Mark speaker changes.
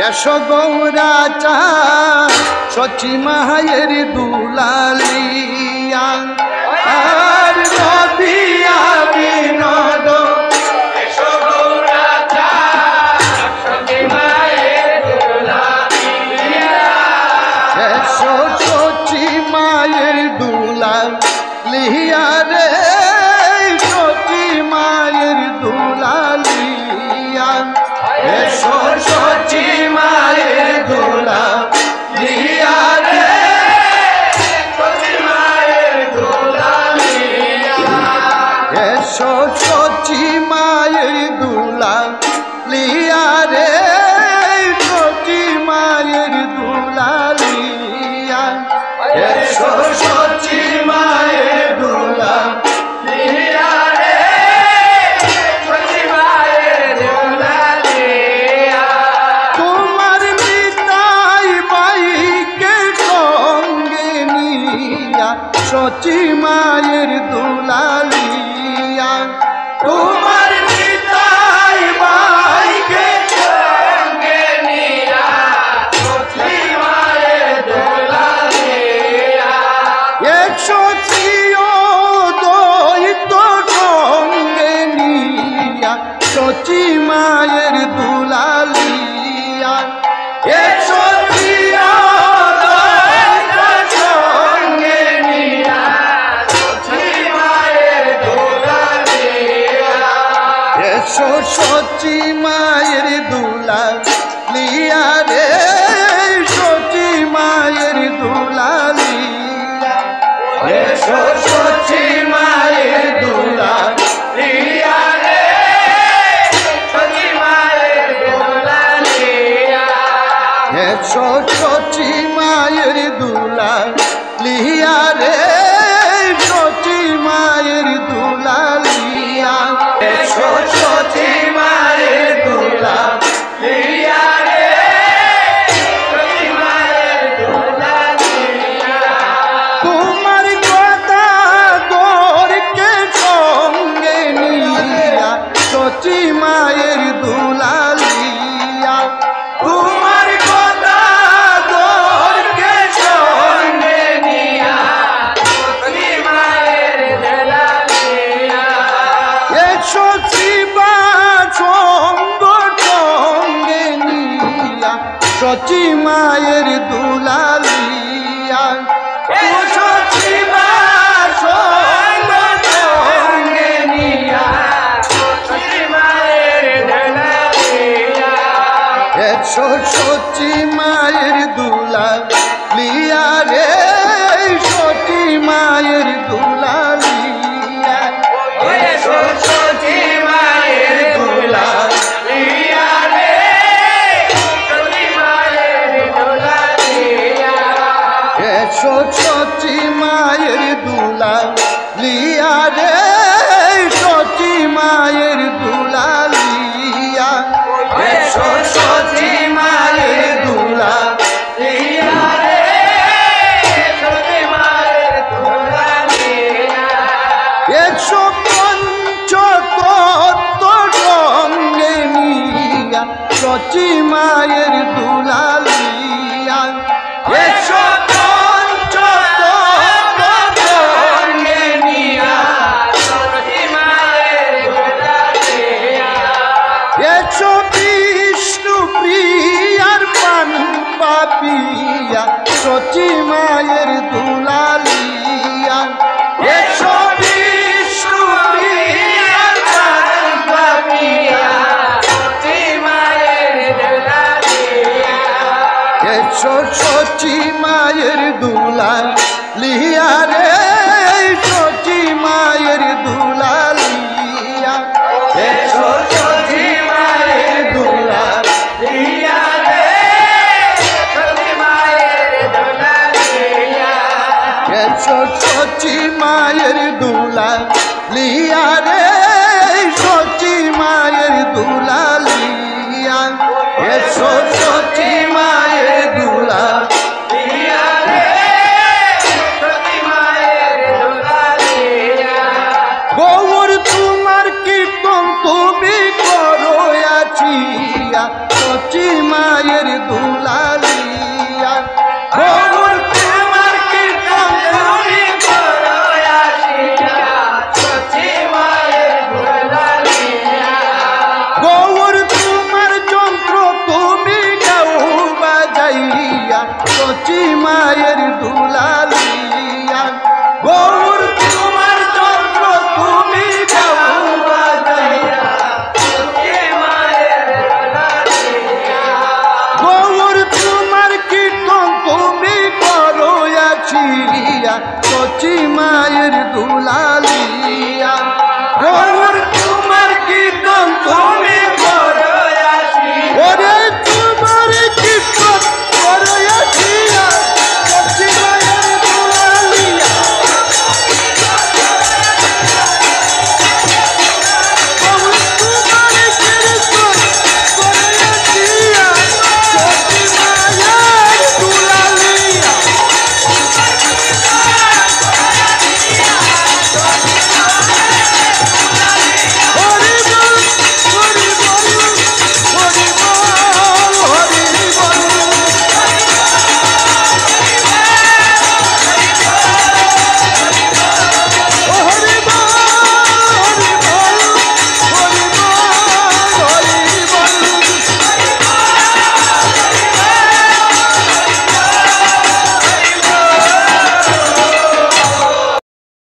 Speaker 1: এসো গৌরাচা সচি মায়ের দুলালিয়া আর নদিয়া বিনোদ এসো গৌরাচা সচি মায়ের দুলালিয়া এসো সচি মায়ের দুলালিয়া রে সচি মায়ের দুলালিয়া এসো সচি মায়ের দুলালিয়া রে সচি মায়ের দুলালিয়া এসো সচি মায়ের দুলালিয়া রে সচি মায়ের দুলালিয়া এসো সচি মায়ের দুলালিয়া রে সচি মায়ের দুলালিয়া তোমার নিতাই বাইকে সঙ্গে নিয়া সচি মায়ের দুলালিয়া তোমার নিতাই বাইকে সঙ্গে নিয়া সচি মায়ের দুলালিয়া একশো দৈত সঙ্গে নিয়া সচি মায়ের দুলালিয়া একশো দৈত সঙ্গে নিয়া সচি মায়ের দুলালিয়া এসো সচি মায়ের দুলালিয়া রে সচি মায়ের দুলালিয়া এসো সচি মায়ের দুলালিয়া রে সচি মায়ের দুলালিয়া এসো সচি মায়ের দুলালিয়া রে সচি মায়ের দুলালিয়া এসো সচি মায়ের দুলালিয়া রে সচি মায়ের দুলালিয়া তোমার কথা দরকে সঙ্গে নিয়া সচি মায়ের দুলালিয়া তোমার কথা দরকে সঙ্গে নিয়া সচি মায়ের দুলালিয়া এসো শিবা সঙ্গ সঙ্গে নিয়া সচি মায়ের দুলালিয়া এসো শিবা সঙ্গ সঙ্গে নিয়া সচি মায়ের দুলালিয়া এসো সচি মায়ের দুলালিয়া রে সচি মায়ের দুলালিয়া এসো সচি মায়ের দুলালিয়া রে সচি মায়ের দুলালিয়া এসো সচি মায়ের দুলালিয়া রে সচি মায়ের দুলালিয়া এসো সচি মায়ের দুলালিয়া রে সচি মায়ের দুলালিয়া এসো পঞ্চতত্ত্ব সঙ্গে নিয়া সচি মায়ের দুলালিয়া এসো পঞ্চতত্ত্ব সঙ্গে নিয়া সচি মায়ের দুলালিয়া এসো বিষ্ণু প্রিয়ার পান পাপিয়া সচি মায়ের দুলালিয়া এসো বিষ্ণু প্রিয়ার পান পাপিয়া সচি মায়ের দুলালিয়া এসো সচি মায়ের দুলালিয়া রে সচি মায়ের দুলালিয়া এসো সচি মায়ের দুলালিয়া রে সচি মায়ের দুলালিয়া এসো সচি মায়ের দুলালিয়া